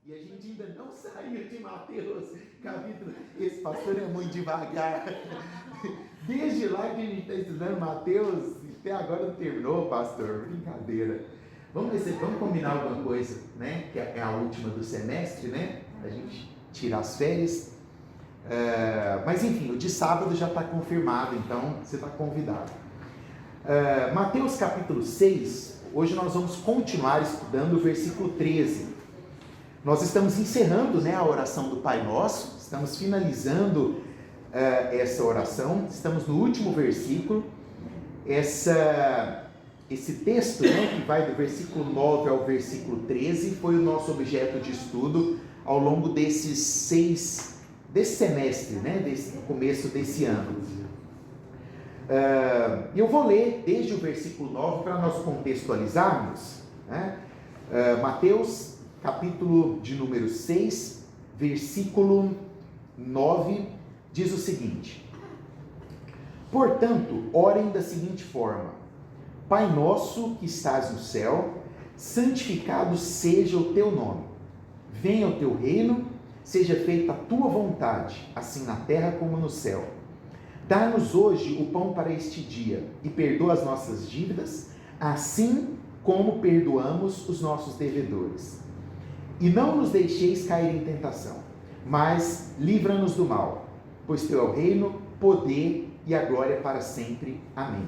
E a gente ainda não saiu de Mateus, capítulo. Esse pastor é muito devagar. Desde lá que a gente está estudando Mateus, até agora não terminou, pastor. Brincadeira. Vamos combinar alguma coisa, né? Que é a última do semestre, né? A gente tirar as férias. Mas enfim, o de sábado já está confirmado, então você está convidado. Mateus capítulo 6, hoje nós vamos continuar estudando o versículo 13. Nós estamos encerrando, né, a oração do Pai Nosso, estamos finalizando essa oração, estamos no último versículo. Esse texto, né, que vai do versículo 9 ao versículo 13, foi o nosso objeto de estudo ao longo desse semestre, né, desse começo desse ano. Eu vou ler desde o versículo 9 para nós contextualizarmos, né? Mateus capítulo de número 6, versículo 9, diz o seguinte: portanto, orem da seguinte forma: Pai nosso que estás no céu, santificado seja o teu nome. Venha o teu reino, seja feita a tua vontade, assim na terra como no céu. Dá-nos hoje o pão para este dia, e perdoa as nossas dívidas, assim como perdoamos os nossos devedores. E não nos deixeis cair em tentação, mas livra-nos do mal, pois teu é o reino, poder e a glória para sempre. Amém.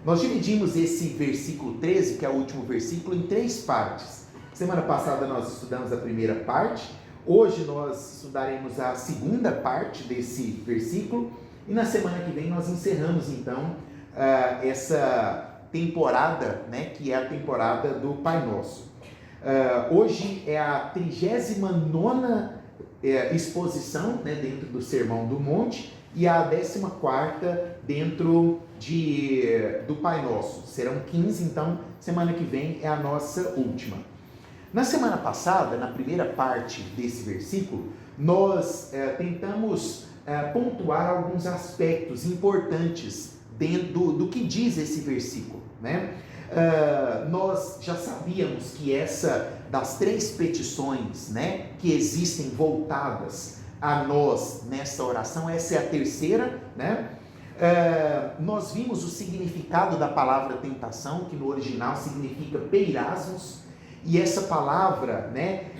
Nós dividimos esse versículo 13, que é o último versículo, em 3 partes. Semana passada nós estudamos a primeira parte, hoje nós estudaremos a segunda parte desse versículo, e na semana que vem nós encerramos então essa temporada, né, que é a temporada do Pai Nosso. Hoje é a 39ª exposição, né, dentro do Sermão do Monte, e a 14ª dentro do Pai Nosso. Serão 15, então semana que vem é a nossa última. Na semana passada, na primeira parte desse versículo, nós tentamos pontuar alguns aspectos importantes dentro do que diz esse versículo, né? Nós já sabíamos que essa das 3 petições, né, que existem voltadas a nós nessa oração, essa é a terceira, né? Nós vimos o significado da palavra tentação, que no original significa peirasmos, e essa palavra, né,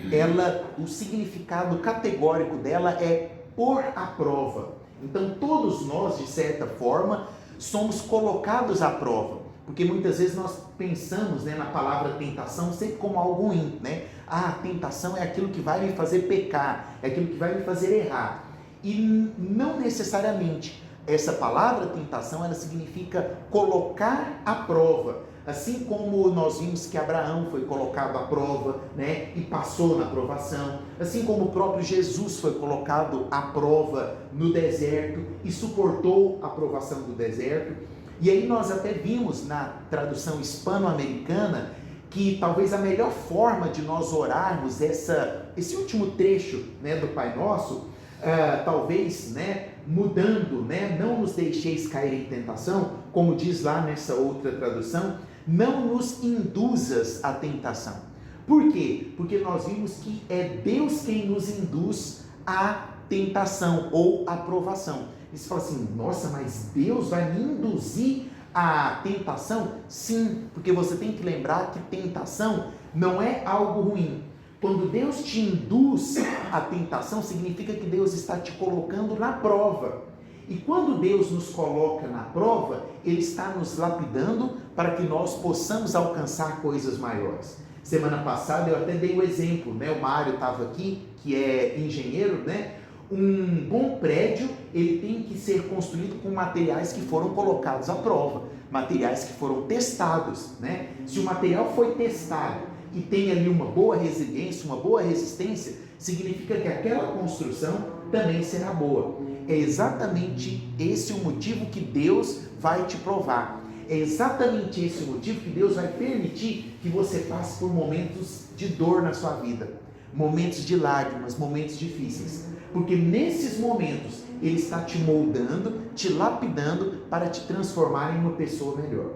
o significado categórico dela é pôr à prova. Então todos nós, de certa forma, somos colocados à prova. Porque muitas vezes nós pensamos, né, na palavra tentação sempre como algo ruim, né? A tentação é aquilo que vai me fazer pecar, é aquilo que vai me fazer errar. E não necessariamente. Essa palavra tentação, ela significa colocar à prova. Assim como nós vimos que Abraão foi colocado à prova, né, e passou na provação. Assim como o próprio Jesus foi colocado à prova no deserto e suportou a provação do deserto. E aí nós até vimos na tradução hispano-americana que talvez a melhor forma de nós orarmos esse último trecho, né, do Pai Nosso, talvez, né, mudando, né, não nos deixeis cair em tentação, como diz lá nessa outra tradução, não nos induzas à tentação. Por quê? Porque nós vimos que é Deus quem nos induz à tentação ou à provação. E você fala assim: nossa, mas Deus vai me induzir à tentação? Sim, porque você tem que lembrar que tentação não é algo ruim. Quando Deus te induz à tentação, significa que Deus está te colocando na prova. E quando Deus nos coloca na prova, Ele está nos lapidando para que nós possamos alcançar coisas maiores. Semana passada eu até dei o exemplo, né? O Mário estava aqui, que é engenheiro, né? Um bom prédio, ele tem que ser construído com materiais que foram colocados à prova, materiais que foram testados, né? Se o material foi testado e tem ali uma boa resiliência, uma boa resistência, significa que aquela construção também será boa. É exatamente esse o motivo que Deus vai te provar. É exatamente esse o motivo que Deus vai permitir que você passe por momentos de dor na sua vida, momentos de lágrimas, momentos difíceis. Porque nesses momentos Ele está te moldando, te lapidando para te transformar em uma pessoa melhor.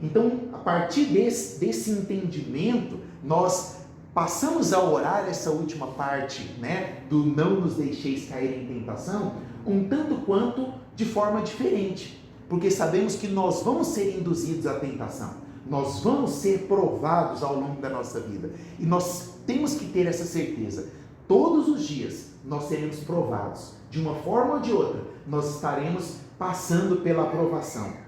Então, a partir desse entendimento, nós passamos a orar essa última parte, né, do não nos deixeis cair em tentação, um tanto quanto de forma diferente, porque sabemos que nós vamos ser induzidos à tentação, nós vamos ser provados ao longo da nossa vida, e nós temos que ter essa certeza, todos os dias nós seremos provados, de uma forma ou de outra, nós estaremos passando pela aprovação.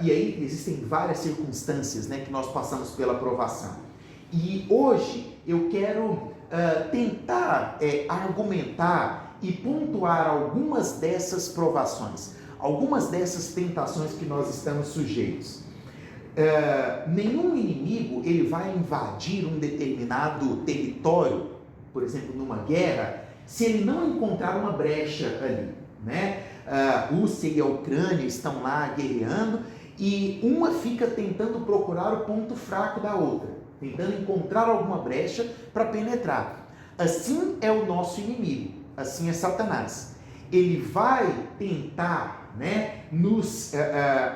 E aí existem várias circunstâncias, né, que nós passamos pela aprovação. E hoje eu quero tentar argumentar e pontuar algumas dessas provações, algumas dessas tentações que nós estamos sujeitos. Nenhum inimigo ele vai invadir um determinado território, por exemplo, numa guerra, se ele não encontrar uma brecha ali, né? Rússia e a Ucrânia estão lá guerreando e uma fica tentando procurar o ponto fraco da outra, tentando encontrar alguma brecha para penetrar. Assim é o nosso inimigo, assim é Satanás. Ele vai tentar, né, nos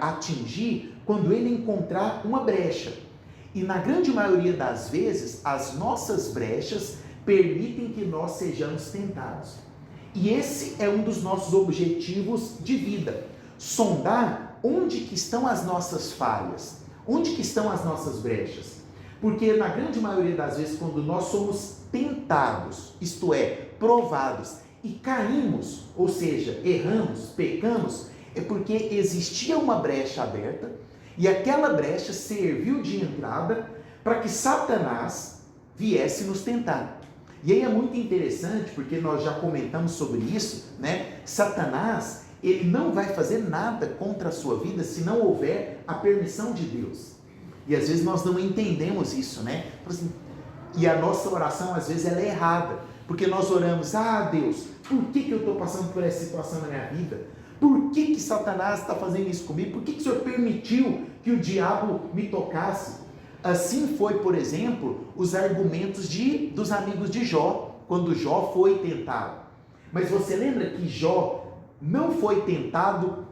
atingir quando ele encontrar uma brecha. E na grande maioria das vezes, as nossas brechas permitem que nós sejamos tentados. E esse é um dos nossos objetivos de vida, sondar onde que estão as nossas falhas, onde que estão as nossas brechas. Porque na grande maioria das vezes, quando nós somos tentados, isto é, provados, e caímos, ou seja, erramos, pecamos, é porque existia uma brecha aberta, e aquela brecha serviu de entrada para que Satanás viesse nos tentar. E aí é muito interessante, porque nós já comentamos sobre isso, né? Satanás, ele não vai fazer nada contra a sua vida se não houver a permissão de Deus. E às vezes nós não entendemos isso, né? E a nossa oração, às vezes, ela é errada. Porque nós oramos, Deus, por que eu estou passando por essa situação na minha vida? Por que Satanás está fazendo isso comigo? Por que o Senhor permitiu que o diabo me tocasse? Assim foi, por exemplo, os argumentos dos amigos de Jó, quando Jó foi tentado. Mas você lembra que Jó não foi tentado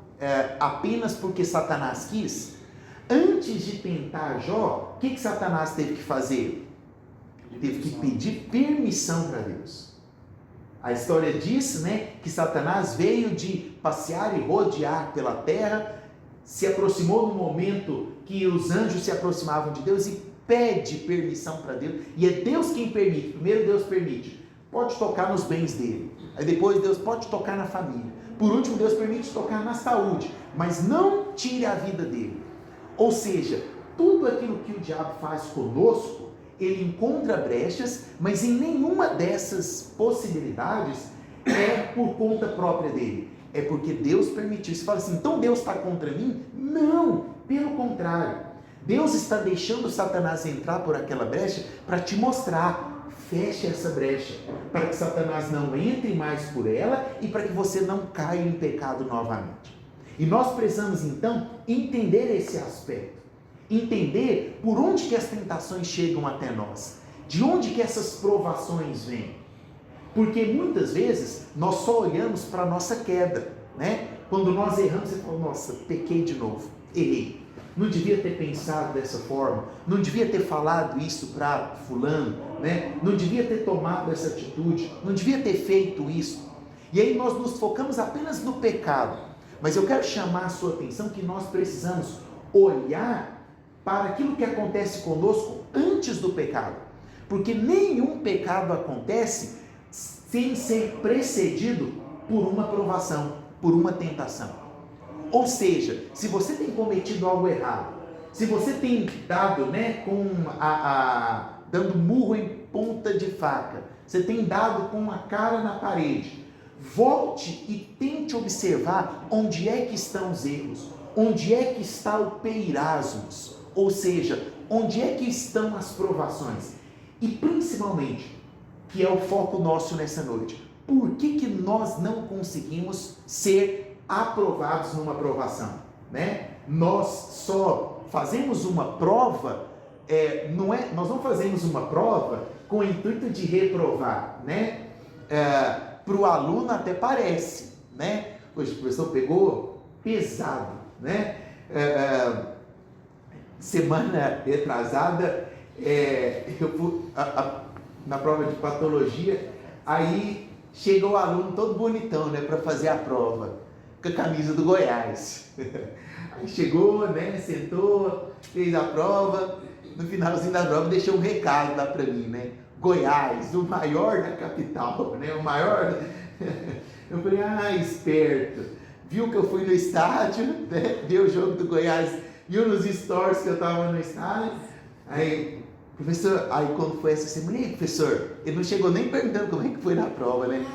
apenas porque Satanás quis? Antes de tentar Jó, o que Satanás teve que fazer? Teve que pedir permissão para Deus. A história diz, né, que Satanás veio de passear e rodear pela terra, se aproximou no momento que os anjos se aproximavam de Deus e pede permissão para Deus. E é Deus quem permite. Primeiro Deus permite. Pode tocar nos bens dele. Aí depois Deus pode tocar na família. Por último, Deus permite tocar na saúde. Mas não tire a vida dele. Ou seja, tudo aquilo que o diabo faz conosco, ele encontra brechas, mas em nenhuma dessas possibilidades é por conta própria dele. É porque Deus permitiu. Você fala assim, então Deus está contra mim? Não, pelo contrário. Deus está deixando Satanás entrar por aquela brecha para te mostrar. Feche essa brecha, para que Satanás não entre mais por ela e para que você não caia em pecado novamente. E nós precisamos então entender esse aspecto. Entender por onde que as tentações chegam até nós. De onde que essas provações vêm. Porque muitas vezes nós só olhamos para a nossa queda, né? Quando nós erramos, você fala, nossa, pequei de novo, errei. Não devia ter pensado dessa forma, não devia ter falado isso para fulano, né? Não devia ter tomado essa atitude, não devia ter feito isso. E aí nós nos focamos apenas no pecado. Mas eu quero chamar a sua atenção que nós precisamos olhar para aquilo que acontece conosco antes do pecado. Porque nenhum pecado acontece sem ser precedido por uma provação, por uma tentação. Ou seja, se você tem cometido algo errado, se você tem dado, né, dando murro em ponta de faca, você tem dado com a cara na parede, volte e tente observar onde é que estão os erros, onde é que está o peirasmos, ou seja, onde é que estão as provações. E principalmente, que é o foco nosso nessa noite, por que nós não conseguimos ser aprovados numa aprovação, né? Nós só fazemos uma prova, nós não fazemos uma prova com o intuito de reprovar, né? Para o aluno até parece, né? Hoje o professor pegou pesado, né? Semana retrasada Na prova de patologia, aí chega o aluno todo bonitão, né, para fazer a prova, com a camisa do Goiás. Aí chegou, né, sentou, fez a prova, no finalzinho da prova deixou um recado lá para mim, né, Goiás, o maior da capital, né, o maior. Eu falei, esperto, viu que eu fui no estádio, né, viu o jogo do Goiás, viu nos stories que eu estava no estádio, aí, professor, aí quando foi essa semana, professor, ele não chegou nem perguntando como é que foi na prova, né,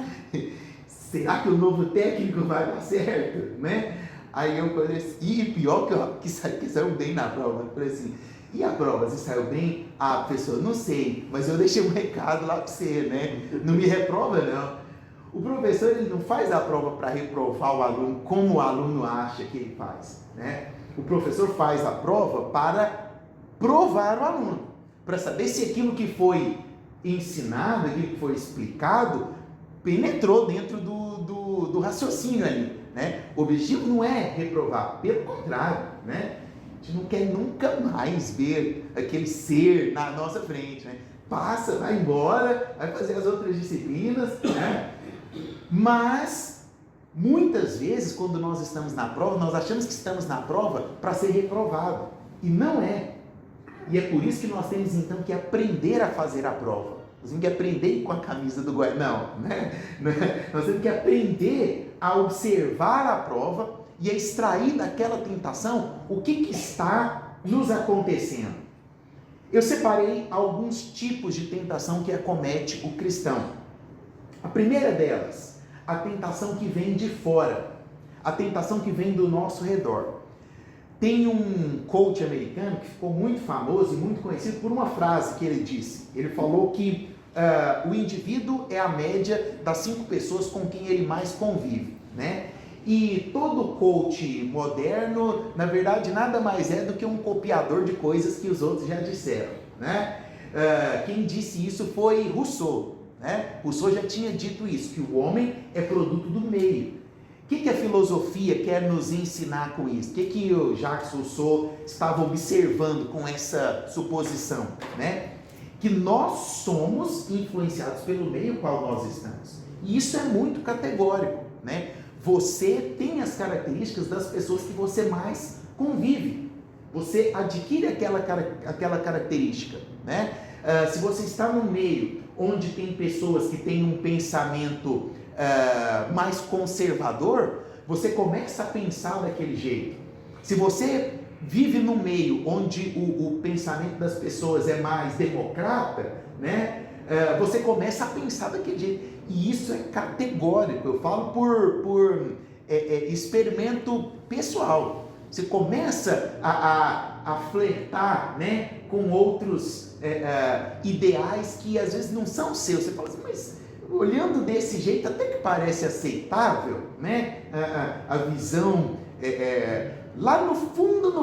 será que o novo técnico vai dar certo, né, aí eu falei assim, e pior que saiu bem na prova, eu falei assim, e a prova, você saiu bem? Professor, não sei, mas eu deixei um recado lá para você, né, não me reprova não. O professor, ele não faz a prova para reprovar o aluno como o aluno acha que ele faz, né? O professor faz a prova para provar o aluno, para saber se aquilo que foi ensinado, aquilo que foi explicado, penetrou dentro do raciocínio ali, né? O objetivo não é reprovar, pelo contrário, né? A gente não quer nunca mais ver aquele ser na nossa frente, né? Passa, vai embora, vai fazer as outras disciplinas, né? Mas, muitas vezes, quando nós estamos na prova, nós achamos que estamos na prova para ser reprovado. E não é. E é por isso que nós temos, então, que aprender a fazer a prova. Nós temos que aprender com a camisa do Goiás. Não, né? Nós temos que aprender a observar a prova e a extrair daquela tentação o que está nos acontecendo. Eu separei alguns tipos de tentação que acomete o cristão. A primeira delas, a tentação que vem de fora, a tentação que vem do nosso redor. Tem um coach americano que ficou muito famoso e muito conhecido por uma frase que ele disse. Ele falou que o indivíduo é a média das 5 pessoas com quem ele mais convive, né? E todo coach moderno, na verdade, nada mais é do que um copiador de coisas que os outros já disseram, né? Quem disse isso foi Rousseau, né? Rousseau já tinha dito isso, que o homem é produto do meio. O que a filosofia quer nos ensinar com isso? O que o Jacques Rousseau estava observando com essa suposição, né? Que nós somos influenciados pelo meio no qual nós estamos. E isso é muito categórico, né? Você tem as características das pessoas que você mais convive. Você adquire aquela característica, né? Se você está no meio onde tem pessoas que têm um pensamento mais conservador, você começa a pensar daquele jeito. Se você vive no meio onde o pensamento das pessoas é mais democrata, né? Você começa a pensar daquele jeito. E isso é categórico, eu falo por experimento pessoal. Você começa a flertar, né, com outros ideais que às vezes não são seus. Você fala assim, mas olhando desse jeito até que parece aceitável, né? A visão lá no fundo,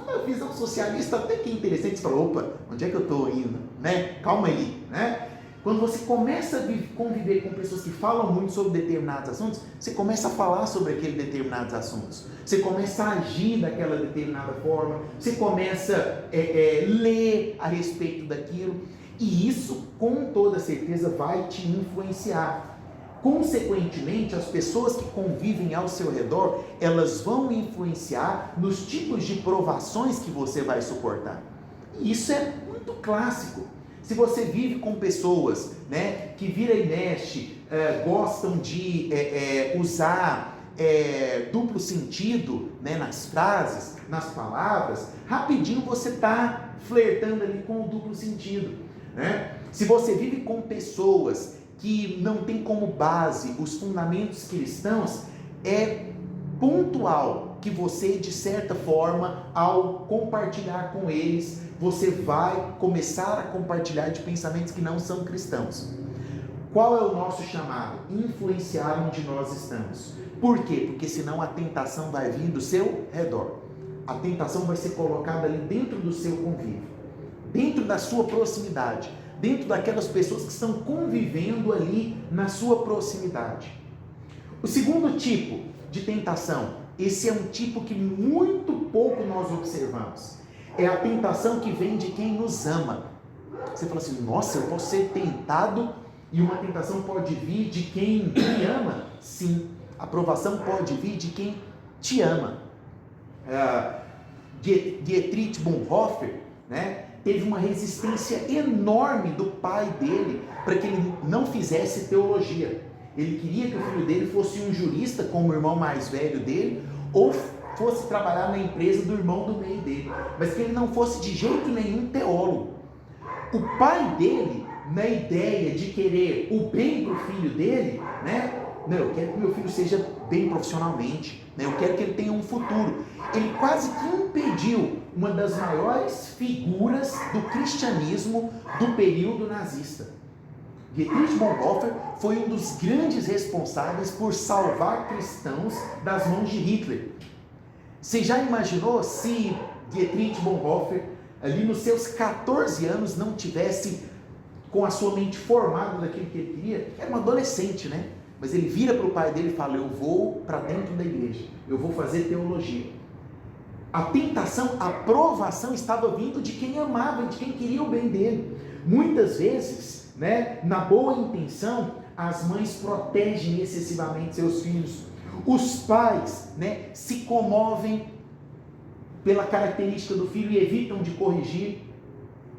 a visão socialista até que é interessante. Você fala, opa, onde é que eu estou indo? Né? Calma aí, né? Quando você começa a conviver com pessoas que falam muito sobre determinados assuntos, você começa a falar sobre aqueles determinados assuntos. Você começa a agir daquela determinada forma, você começa a ler a respeito daquilo, e isso com toda certeza vai te influenciar. Consequentemente, as pessoas que convivem ao seu redor, elas vão influenciar nos tipos de provações que você vai suportar. E isso é muito clássico. Se você vive com pessoas, né, que vira e mexe, gostam de usar duplo sentido, né, nas frases, nas palavras, rapidinho você está flertando ali com o duplo sentido, né? Se você vive com pessoas que não têm como base os fundamentos cristãos, é pontual que você, de certa forma, ao compartilhar com eles, você vai começar a compartilhar de pensamentos que não são cristãos. Qual é o nosso chamado? Influenciar onde nós estamos. Por quê? Porque senão a tentação vai vir do seu redor. A tentação vai ser colocada ali dentro do seu convívio, dentro da sua proximidade, dentro daquelas pessoas que estão convivendo ali na sua proximidade. O segundo tipo de tentação, esse é um tipo que muito pouco nós observamos, É a tentação que vem de quem nos ama. Você fala assim, nossa, eu posso ser tentado e uma tentação pode vir de quem me ama? Sim, a provação pode vir de quem te ama. Dietrich Bonhoeffer, né, teve uma resistência enorme do pai dele para que ele não fizesse teologia. Ele queria que o filho dele fosse um jurista, como o irmão mais velho dele, ou fosse trabalhar na empresa do irmão do meio dele, mas que ele não fosse de jeito nenhum teólogo. O pai dele, na ideia de querer o bem para o filho dele, né? Não, eu quero que meu filho seja bem profissionalmente, né? Eu quero que ele tenha um futuro. Ele quase que impediu uma das maiores figuras do cristianismo do período nazista. Dietrich Bonhoeffer foi um dos grandes responsáveis por salvar cristãos das mãos de Hitler. Você já imaginou se Dietrich Bonhoeffer, ali nos seus 14 anos, não tivesse com a sua mente formada daquilo que ele queria? Era um adolescente, né? Mas ele vira para o pai dele e fala, eu vou para dentro da igreja, eu vou fazer teologia. A tentação, a provação estava vindo de quem amava, de quem queria o bem dele. Muitas vezes, né, na boa intenção, as mães protegem excessivamente seus filhos. Os pais, né, se comovem pela característica do filho e evitam de corrigir.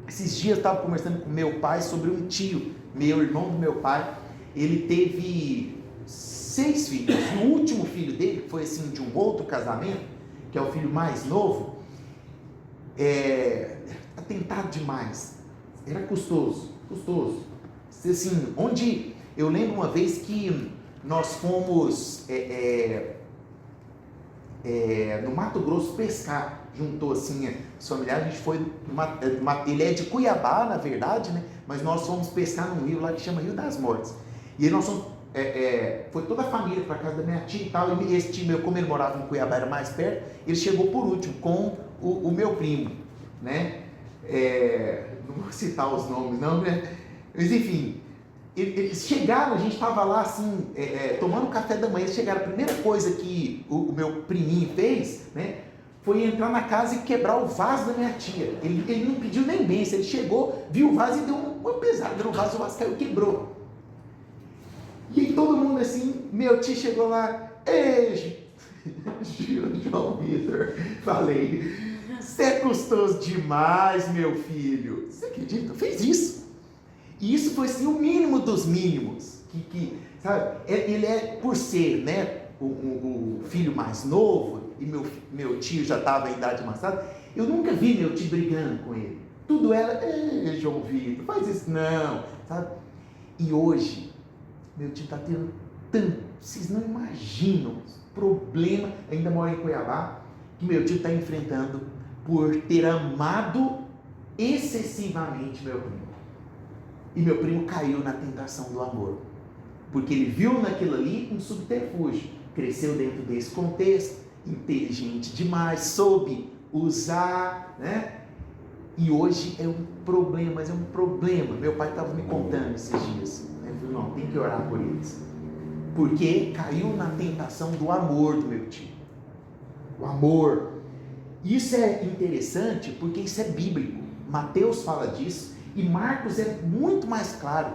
Esses dias eu estava conversando com meu pai sobre um tio, meu irmão do meu pai. Ele teve 6 filhos. O último filho dele, que foi assim de um outro casamento, que é o filho mais novo, atentado demais. Era custoso. Assim, onde eu lembro uma vez que nós fomos no Mato Grosso pescar, juntou assim os familiares, a gente foi ele é de Cuiabá, na verdade, né? Mas nós fomos pescar num rio lá que chama Rio das Mortes. E aí nós fomos, foi toda a família para casa da minha tia e tal, e esse tio meu, como ele morava em Cuiabá, era mais perto, ele chegou por último com o meu primo, né? Não vou citar os nomes não, né? Mas enfim, eles chegaram, a gente estava lá assim, tomando café da manhã, eles chegaram, a primeira coisa que o meu priminho fez, né, foi entrar na casa e quebrar o vaso da minha tia. Ele não pediu nem bênção, ele chegou, viu o vaso e deu uma pesada no vaso, o vaso caiu e quebrou. E aí todo mundo assim, meu tio chegou lá, ei, João Vitor, falei, você é custoso demais, meu filho. Você acredita? Fez isso. E isso foi assim, o mínimo dos mínimos. Sabe? Ele por ser, né, o filho mais novo, e meu tio já estava em idade avançada, eu nunca vi meu tio brigando com ele. Tudo era, João Vitor, faz isso não, sabe? E hoje, meu tio está tendo tanto, vocês não imaginam, problema, ainda mora em Cuiabá, que meu tio está enfrentando por ter amado excessivamente meu primo. E meu primo caiu na tentação do amor, porque ele viu naquilo ali um subterfúgio, cresceu dentro desse contexto, inteligente demais, soube usar, né? E hoje é um problema, mas é um problema. Meu pai estava me contando esses dias, né? Eu falei, não, tem que orar por eles, porque caiu na tentação do amor do meu tio. O amor. Isso é interessante porque isso é bíblico. Mateus fala disso. E Marcos é muito mais claro.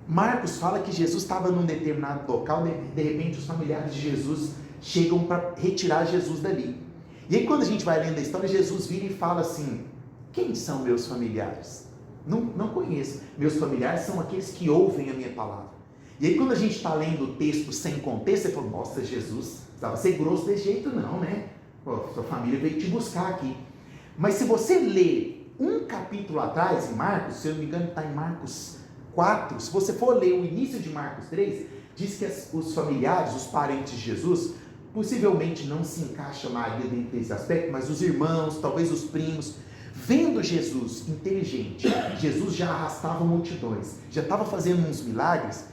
Marcos fala que Jesus estava num determinado local, de repente os familiares de Jesus chegam para retirar Jesus dali. E aí quando a gente vai lendo a história, Jesus vira e fala assim, quem são meus familiares? Não conheço. Meus familiares são aqueles que ouvem a minha palavra. E aí quando a gente está lendo o texto sem contexto, você fala, nossa, Jesus, precisava ser grosso desse jeito não, né? Pô, sua família veio te buscar aqui. Mas se você ler um capítulo atrás, em Marcos, se eu não me engano está em Marcos 4, se você for ler o início de Marcos 3, diz que os familiares, os parentes de Jesus, possivelmente não se encaixa Maria dentro desse aspecto, mas os irmãos, talvez os primos, vendo Jesus inteligente, Jesus já arrastava multidões, já estava fazendo uns milagres,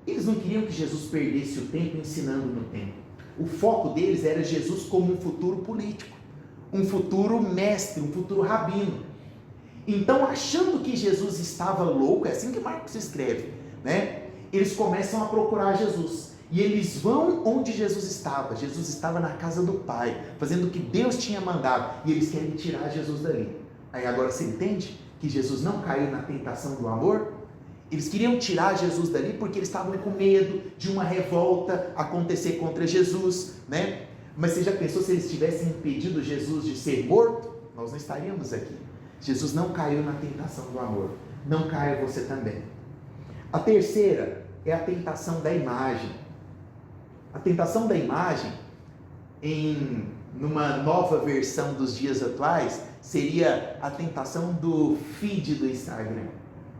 eles não queriam que Jesus perdesse o tempo ensinando no templo. O foco deles era Jesus como um futuro político, um futuro mestre, um futuro rabino. Então, achando que Jesus estava louco, é assim que Marcos escreve, né? Eles começam a procurar Jesus. E eles vão onde Jesus estava. Jesus estava na casa do Pai, fazendo o que Deus tinha mandado. E eles querem tirar Jesus dali. Aí agora você entende que Jesus não caiu na tentação do amor? Eles queriam tirar Jesus dali porque eles estavam com medo de uma revolta acontecer contra Jesus, né? Mas você já pensou se eles tivessem impedido Jesus de ser morto? Nós não estaríamos aqui. Jesus não caiu na tentação do amor. Não caia você também. A terceira é a tentação da imagem. A tentação da imagem, numa nova versão dos dias atuais, seria a tentação do feed do Instagram,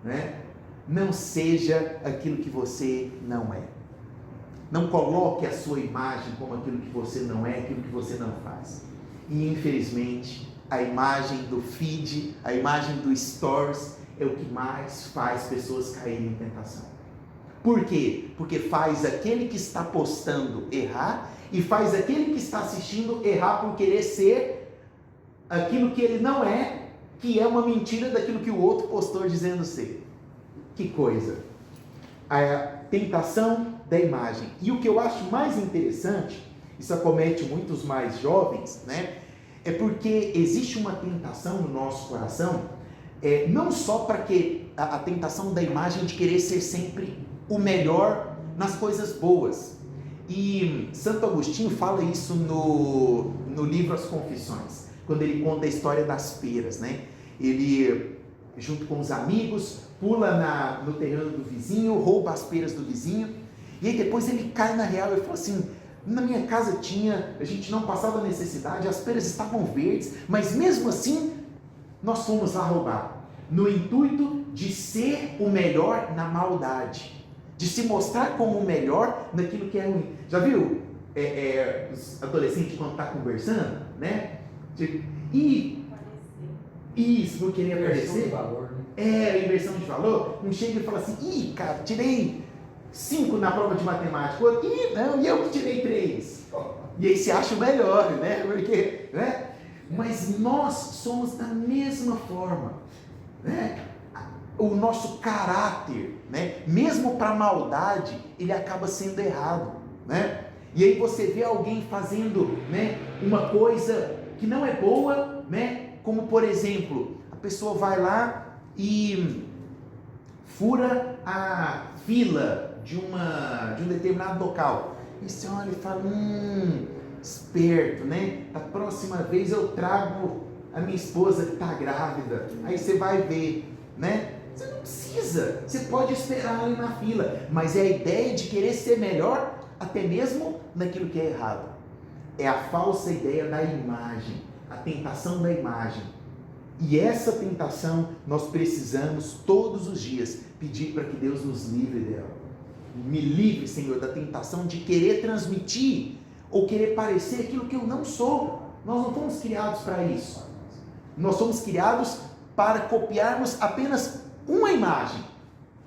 né? Não seja aquilo que você não é. Não coloque a sua imagem como aquilo que você não é, aquilo que você não faz. E infelizmente, a imagem do feed, a imagem do stories é o que mais faz pessoas caírem em tentação. Por quê? Porque faz aquele que está postando errar e faz aquele que está assistindo errar por querer ser aquilo que ele não é, que é uma mentira daquilo que o outro postou dizendo ser. Que coisa! A tentação da imagem. E o que eu acho mais interessante, isso acomete muitos mais jovens, né? É porque existe uma tentação no nosso coração, não só para que a tentação da imagem de querer ser sempre o melhor nas coisas boas. E Santo Agostinho fala isso no livro As Confissões, quando ele conta a história das peras, né? Ele, junto com os amigos, pula no terreno do vizinho, rouba as peras do vizinho, e aí depois ele cai na real e fala assim: na minha casa a gente não passava necessidade, as peras estavam verdes, mas mesmo assim nós fomos lá roubar, no intuito de ser o melhor na maldade, de se mostrar como o melhor naquilo que é ruim. Já viu os adolescentes quando estão conversando, né? E isso, não queria aparecer. Valor, né? Inversão de valor. Um chega e fala assim: ih, cara, tirei 5 na prova de matemática. Outro, ih, não, e eu que tirei 3. E aí se acha o melhor, né? Porque, né? Mas nós somos da mesma forma, né? O nosso caráter, né? Mesmo para a maldade, ele acaba sendo errado, né? E aí você vê alguém fazendo, né, uma coisa que não é boa, né? Como por exemplo, a pessoa vai lá e fura a fila de um determinado local. E você olha e fala: esperto, né? Da próxima vez eu trago a minha esposa que está grávida. Aí você vai ver, né? Você não precisa, você pode esperar ali na fila, mas é a ideia de querer ser melhor, até mesmo naquilo que é errado. É a falsa ideia da imagem, a tentação da imagem. E essa tentação nós precisamos todos os dias pedir para que Deus nos livre dela. Me livre, Senhor, da tentação de querer transmitir ou querer parecer aquilo que eu não sou. Nós não fomos criados para isso. Nós somos criados para copiarmos apenas uma imagem,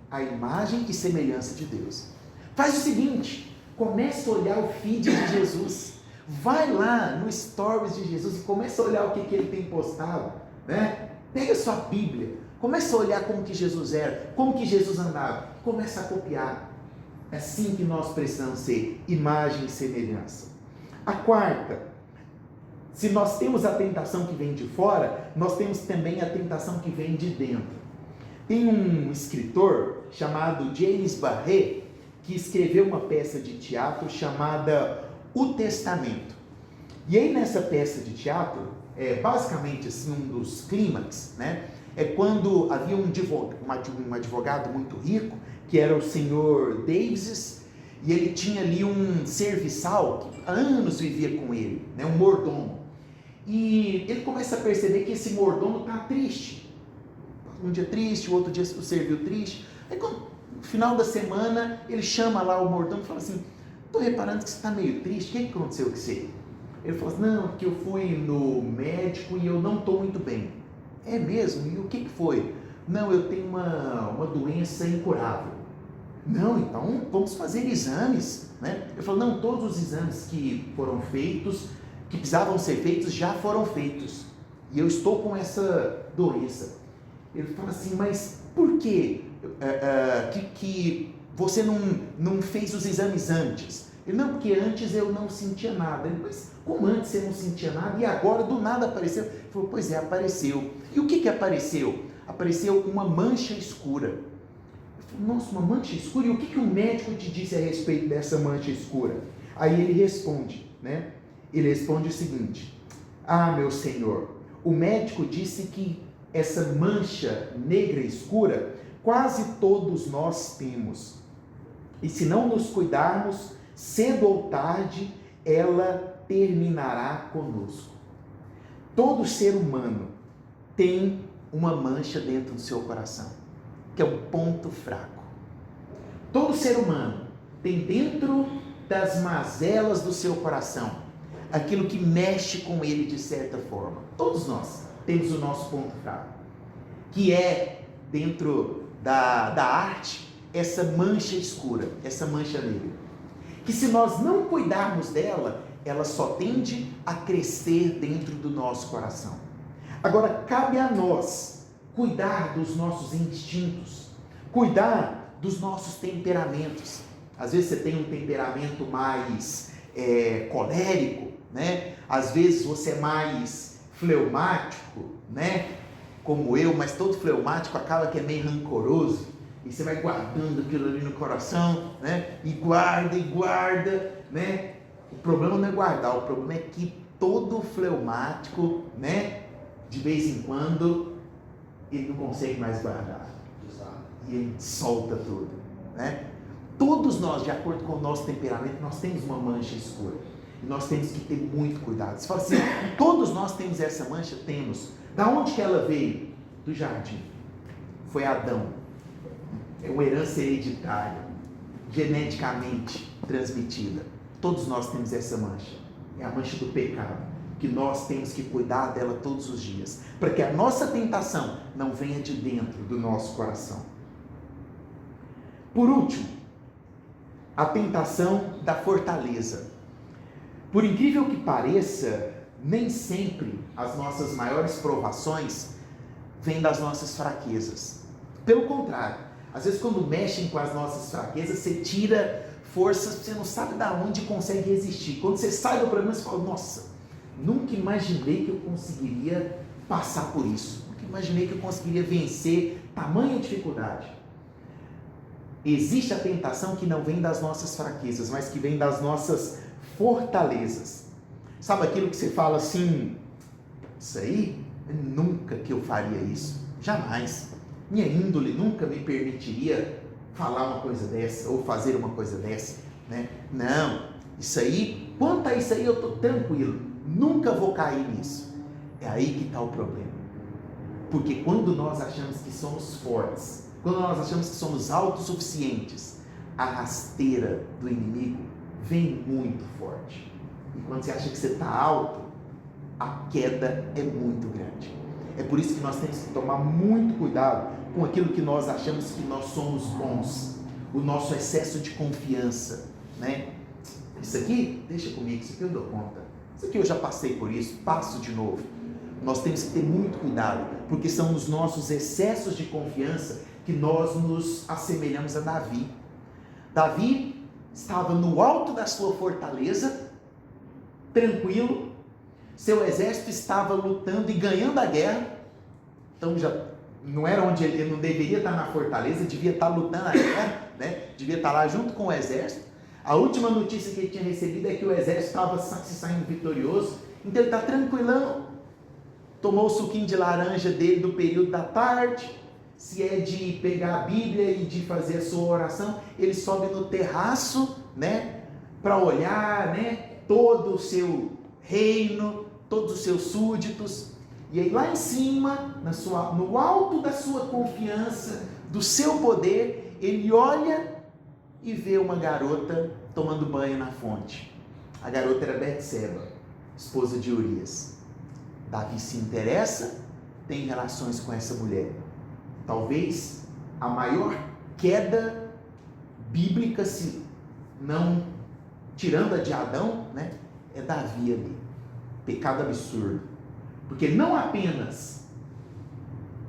a imagem e semelhança de Deus. Faz o seguinte, comece a olhar o feed de Jesus, vai lá no stories de Jesus e comece a olhar o que ele tem postado, né? Pega a sua Bíblia, comece a olhar como que Jesus era, como que Jesus andava, comece a copiar. É assim que nós precisamos ser, imagem e semelhança. A quarta, se nós temos a tentação que vem de fora, nós temos também a tentação que vem de dentro. Tem um escritor chamado James Barré que escreveu uma peça de teatro chamada O Testamento. E aí nessa peça de teatro, basicamente assim, um dos clímax, né, é quando havia um advogado muito rico, que era o senhor Davis, e ele tinha ali um serviçal que há anos vivia com ele, né, um mordomo. E ele começa a perceber que esse mordomo está triste. Um dia triste, o outro dia o serviu triste. Aí no final da semana, ele chama lá o mordomo e fala assim: estou reparando que você está meio triste, o que aconteceu com você? Ele falou assim: não, porque eu fui no médico e eu não estou muito bem. É mesmo? E o que foi? Não, eu tenho uma doença incurável. Não, então vamos fazer exames, né? Ele falou: não, todos os exames que foram feitos, que precisavam ser feitos, já foram feitos. E eu estou com essa doença. Ele fala assim: mas por quê? Que você não fez os exames antes? Ele, não, porque antes eu não sentia nada. Ele, mas como antes você não sentia nada e agora do nada apareceu? Ele falou, pois é, apareceu. E o que apareceu? Apareceu uma mancha escura. Eu falei, nossa, uma mancha escura? E o que o médico te disse a respeito dessa mancha escura? Aí ele responde, né? Ele responde o seguinte, ah, meu senhor, o médico disse que essa mancha negra escura quase todos nós temos. E se não nos cuidarmos, cedo ou tarde, ela terminará conosco. Todo ser humano tem uma mancha dentro do seu coração, que é um ponto fraco. Todo ser humano tem dentro das mazelas do seu coração aquilo que mexe com ele de certa forma. Todos nós temos o nosso ponto fraco, que é dentro da arte, essa mancha escura, essa mancha negra, que se nós não cuidarmos dela, ela só tende a crescer dentro do nosso coração. Agora, cabe a nós cuidar dos nossos instintos, cuidar dos nossos temperamentos. Às vezes você tem um temperamento mais colérico, né? Às vezes você é mais fleumático, né? Como eu, mas todo fleumático acaba que é meio rancoroso, e você vai guardando aquilo ali no coração, né? E guarda, né? O problema não é guardar, o problema é que todo fleumático, né? De vez em quando, ele não consegue mais guardar. E ele solta tudo, né? Todos nós, de acordo com o nosso temperamento, nós temos uma mancha escura. E nós temos que ter muito cuidado. Você fala assim, todos nós temos essa mancha? Temos. Da onde que ela veio? Do jardim. Foi Adão. É uma herança hereditária, geneticamente transmitida. Todos nós temos essa mancha. É a mancha do pecado, que nós temos que cuidar dela todos os dias, para que a nossa tentação não venha de dentro do nosso coração. Por último, a tentação da fortaleza. Por incrível que pareça, nem sempre as nossas maiores provações vêm das nossas fraquezas. Pelo contrário, às vezes quando mexem com as nossas fraquezas, você tira forças, você não sabe de onde consegue resistir. Quando você sai do problema, você fala, nossa, nunca imaginei que eu conseguiria passar por isso. Nunca imaginei que eu conseguiria vencer tamanha dificuldade. Existe a tentação que não vem das nossas fraquezas, mas que vem das nossas fortalezas. Sabe aquilo que você fala assim, isso aí, nunca que eu faria isso, jamais. Minha índole nunca me permitiria falar uma coisa dessa, ou fazer uma coisa dessa, né? Não, isso aí, quanto a isso aí eu estou tranquilo, nunca vou cair nisso. É aí que está o problema. Porque quando nós achamos que somos fortes, quando nós achamos que somos autossuficientes, a rasteira do inimigo vem muito forte. E quando você acha que você está alto, a queda é muito grande. É por isso que nós temos que tomar muito cuidado com aquilo que nós achamos que nós somos bons. O nosso excesso de confiança, né? Isso aqui, deixa comigo, isso aqui eu dou conta. Isso aqui eu já passei por isso, passo de novo. Nós temos que ter muito cuidado, porque são os nossos excessos de confiança que nós nos assemelhamos a Davi. Davi estava no alto da sua fortaleza, tranquilo, seu exército estava lutando e ganhando a guerra, então já não era onde ele não deveria estar na fortaleza, devia estar lutando a guerra, né? Devia estar lá junto com o exército. A última notícia que ele tinha recebido é que o exército estava se saindo vitorioso, então ele está tranquilão, tomou o suquinho de laranja dele do período da tarde, se é de pegar a Bíblia e de fazer a sua oração, ele sobe no terraço, né, para olhar, né, todo o seu reino, todos os seus súditos, e aí lá em cima, no alto da sua confiança, do seu poder, ele olha e vê uma garota tomando banho na fonte. A garota era Betseba, esposa de Urias. Davi se interessa, tem relações com essa mulher. Talvez a maior queda bíblica, se não tirando a de Adão, né, é Davi ali. Pecado absurdo. Porque não apenas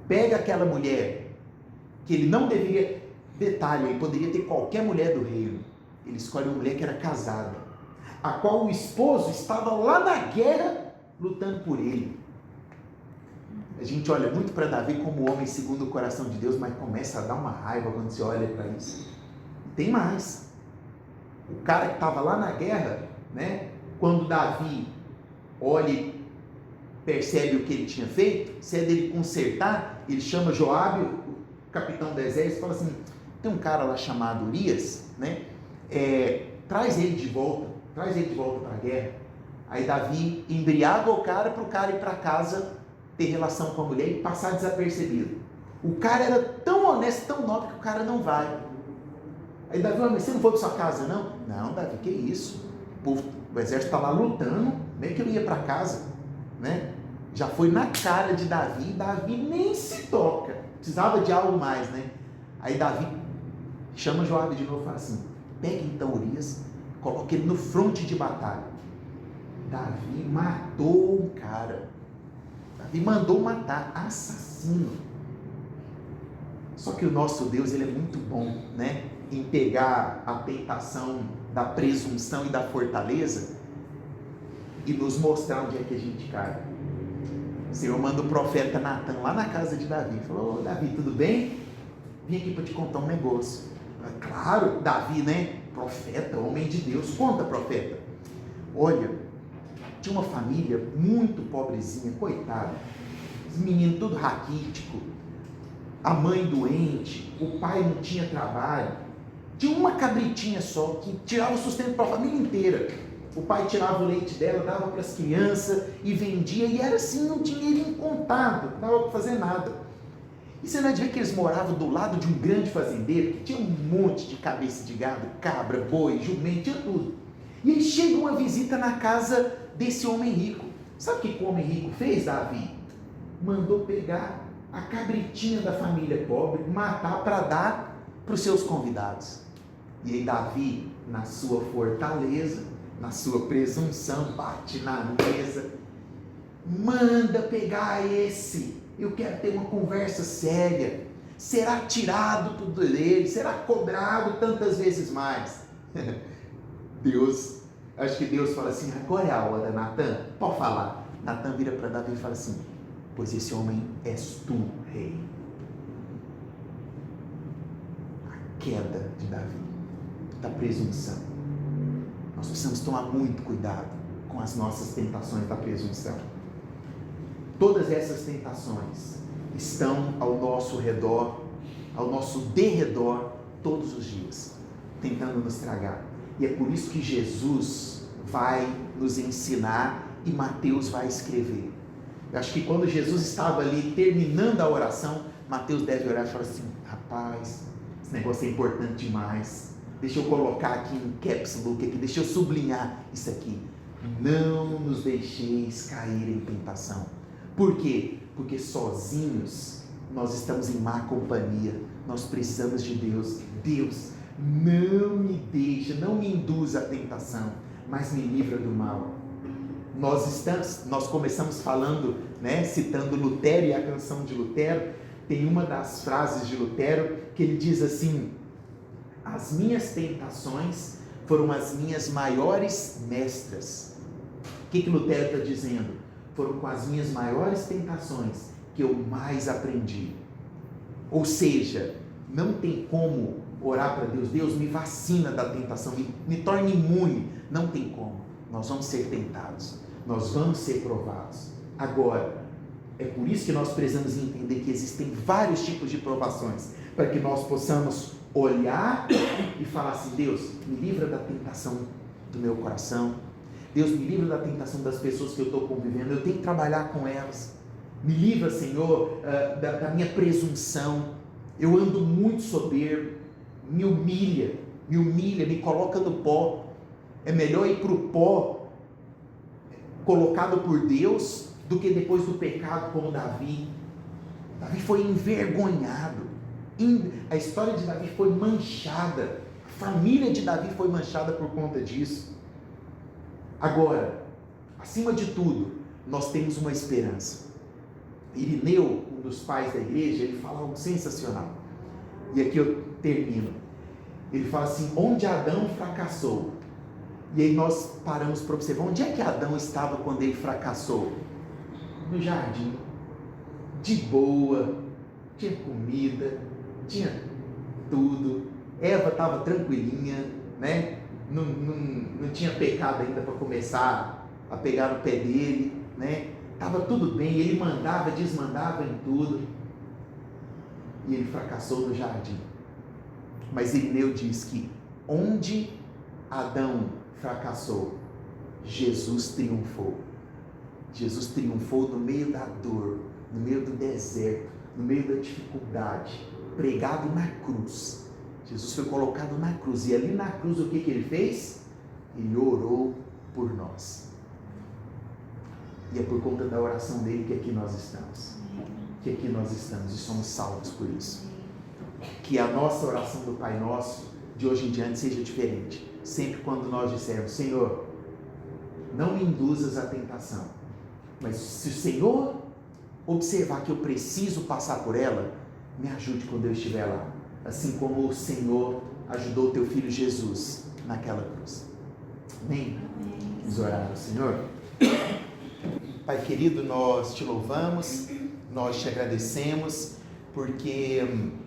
pega aquela mulher que ele não deveria, Detalhe, ele poderia ter qualquer mulher do reino. Ele escolhe uma mulher que era casada, a qual o esposo estava lá na guerra lutando por ele. A gente olha muito para Davi como homem segundo o coração de Deus, mas começa a dar uma raiva quando você olha para isso. Tem mais. O cara que estava lá na guerra, né? Quando Davi olha e percebe o que ele tinha feito, se é dele consertar, ele chama Joabe, o capitão do exército, e fala assim: tem um cara lá chamado Urias, né? Traz ele de volta para a guerra. Aí Davi embriaga o cara para o cara ir para casa ter relação com a mulher e passar desapercebido. O cara era tão honesto, tão nobre, que o cara não vai. Aí Davi, mas você não foi para sua casa não? Não, Davi, que isso? O exército está lá lutando, nem que eu ia para casa, né? Já foi na cara de Davi, Davi nem se toca, precisava de algo mais, né? Aí Davi chama Joabe de novo e fala assim: pega então Urias, coloca ele no fronte de batalha. Davi matou um cara, Davi mandou matar, assassino. Só que o nosso Deus, ele é muito bom, né? Em pegar a tentação da presunção e da fortaleza e nos mostrar onde é que a gente cai. O Senhor manda o profeta Natan lá na casa de Davi. Falou: ô Davi, tudo bem? Vim aqui para te contar um negócio. Claro, Davi, né? Profeta, homem de Deus. Conta, profeta. Olha, tinha uma família muito pobrezinha, coitada. Os meninos tudo raquítico. A mãe doente, o pai não tinha trabalho. Tinha uma cabritinha só que tirava o sustento para a família inteira. O pai tirava o leite dela, dava para as crianças e vendia, e era assim, um dinheiro incontável, não dava para fazer nada. E você não vai ver que eles moravam do lado de um grande fazendeiro, que tinha um monte de cabeça de gado, cabra, boi, jumento, tinha tudo. E aí chega uma visita na casa desse homem rico. Sabe o que o homem rico fez, Davi? Mandou pegar a cabritinha da família pobre, matar para dar para os seus convidados. E aí Davi, na sua fortaleza, na sua presunção, bate na mesa, manda pegar esse, eu quero ter uma conversa séria, será tirado tudo dele, será cobrado tantas vezes mais. Deus, acho que Deus fala assim: agora é a hora, Natan, pode falar. Natan vira para Davi e fala assim: pois esse homem és tu, rei. A queda de Davi, da presunção. Nós precisamos tomar muito cuidado com as nossas tentações da presunção. Todas essas tentações estão ao nosso redor, ao nosso derredor, todos os dias, tentando nos tragar. E é por isso que Jesus vai nos ensinar e Mateus vai escrever. Eu acho que quando Jesus estava ali terminando a oração, Mateus deve orar e falar assim: rapaz, esse negócio é importante demais. Deixa eu colocar aqui em caps lock, aqui, deixa eu sublinhar isso aqui. Não nos deixeis cair em tentação. Por quê? Porque sozinhos nós estamos em má companhia. Nós precisamos de Deus. Deus, não me deixa, não me induza à tentação, mas me livra do mal. Nós começamos falando, né, citando Lutero e a canção de Lutero. Tem uma das frases de Lutero que ele diz assim: as minhas tentações foram as minhas maiores mestras. O que Lutero está dizendo? Foram com as minhas maiores tentações que eu mais aprendi. Ou seja, não tem como orar para Deus: Deus, me vacina da tentação, me torne imune. Não tem como. Nós vamos ser tentados, nós vamos ser provados. Agora, é por isso que nós precisamos entender que existem vários tipos de provações, para que nós possamos olhar e falar assim: Deus, me livra da tentação do meu coração. Deus, me livra da tentação das pessoas que eu estou convivendo. Eu tenho que trabalhar com elas. Me livra, Senhor, da minha presunção. Eu ando muito soberbo. Me humilha, me coloca no pó. É melhor ir para o pó colocado por Deus do que depois do pecado, como Davi. Davi foi envergonhado. A história de Davi foi manchada. A família de Davi foi manchada por conta disso. Agora, acima de tudo, nós temos uma esperança. Irineu, um dos pais da igreja, ele fala algo sensacional. E aqui eu termino. Ele fala assim, onde Adão fracassou. E aí nós paramos para observar, onde é que Adão estava quando ele fracassou? No jardim, de boa, tinha comida, tinha tudo, Eva estava tranquilinha, né? Não tinha pecado ainda para começar a pegar no pé dele, né? Estava tudo bem, ele mandava, desmandava em tudo, e ele fracassou no jardim. Mas Irineu diz que onde Adão fracassou, Jesus triunfou. Jesus triunfou no meio da dor, no meio do deserto, no meio da dificuldade, pregado na cruz. Jesus foi colocado na cruz, e ali na cruz o que ele fez? Ele orou por nós. E é por conta da oração dele que aqui nós estamos. Que aqui nós estamos e somos salvos por isso. Que a nossa oração do Pai Nosso, de hoje em diante, seja diferente. Sempre quando nós dissermos, Senhor, não me induzas à tentação, mas se o Senhor observar que eu preciso passar por ela, me ajude quando eu estiver lá. Assim como o Senhor ajudou o teu Filho Jesus naquela cruz. Amém? Vamos orar ao Senhor. Pai querido, nós te louvamos, nós te agradecemos, porque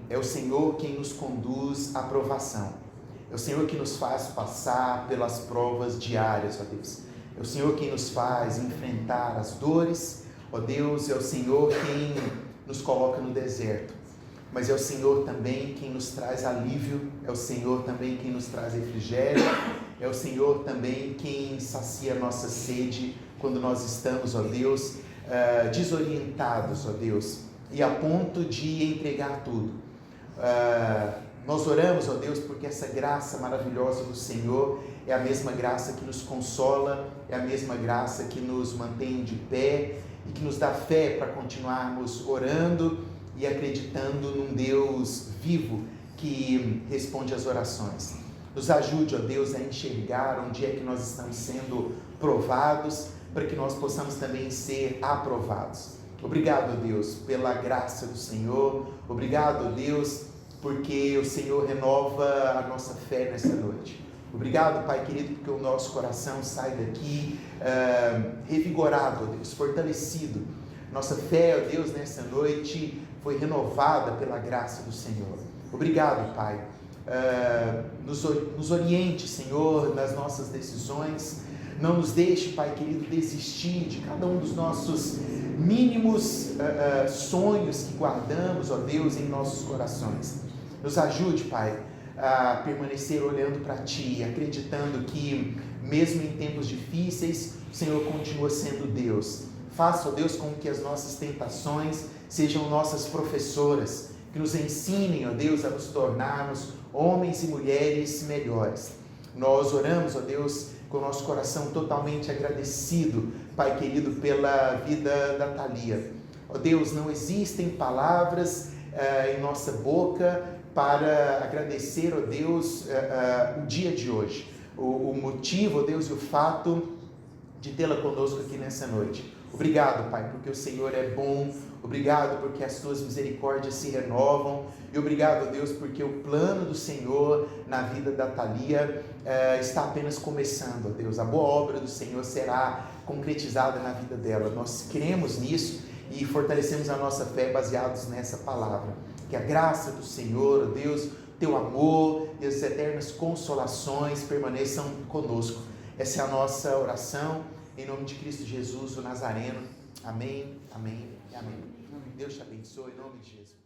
é o Senhor quem nos conduz à provação. É o Senhor que nos faz passar pelas provas diárias, ó Deus. É o Senhor quem nos faz enfrentar as dores, ó Deus, é o Senhor quem nos coloca no deserto. Mas é o Senhor também quem nos traz alívio, é o Senhor também quem nos traz refrigério, é o Senhor também quem sacia a nossa sede quando nós estamos, ó Deus, desorientados, ó Deus, e a ponto de entregar tudo. Nós oramos, ó Deus, porque essa graça maravilhosa do Senhor é a mesma graça que nos consola, é a mesma graça que nos mantém de pé e que nos dá fé para continuarmos orando e acreditando num Deus vivo que responde às orações. Nos ajude, ó Deus, a enxergar onde é que nós estamos sendo provados, para que nós possamos também ser aprovados. Obrigado, Deus, pela graça do Senhor. Obrigado, Deus, porque o Senhor renova a nossa fé nessa noite. Obrigado, Pai querido, porque o nosso coração sai daqui revigorado, ó Deus, fortalecido. Nossa fé, ó Deus, nessa noite foi renovada pela graça do Senhor. Obrigado, Pai. Nos oriente, Senhor, nas nossas decisões. Não nos deixe, Pai querido, desistir de cada um dos nossos mínimos sonhos que guardamos, ó Deus, em nossos corações. Nos ajude, Pai, a permanecer olhando para Ti, acreditando que, mesmo em tempos difíceis, o Senhor continua sendo Deus. Faça, ó Deus, com que as nossas tentações sejam nossas professoras, que nos ensinem, ó Deus, a nos tornarmos homens e mulheres melhores. Nós oramos, ó Deus, com o nosso coração totalmente agradecido, Pai querido, pela vida da Thalia. Ó Deus, não existem palavras em nossa boca para agradecer, ó Deus, o dia de hoje. O motivo, ó Deus, e o fato de tê-la conosco aqui nessa noite. Obrigado, Pai, porque o Senhor é bom. Obrigado porque as Tuas misericórdias se renovam. E obrigado, Deus, porque o plano do Senhor na vida da Thalia está apenas começando, ó Deus. A boa obra do Senhor será concretizada na vida dela. Nós cremos nisso e fortalecemos a nossa fé baseados nessa palavra. Que a graça do Senhor, ó Deus, Teu amor e as eternas consolações permaneçam conosco. Essa é a nossa oração, em nome de Cristo Jesus, o Nazareno. Amém, amém e amém. Deus te abençoe, em nome de Jesus.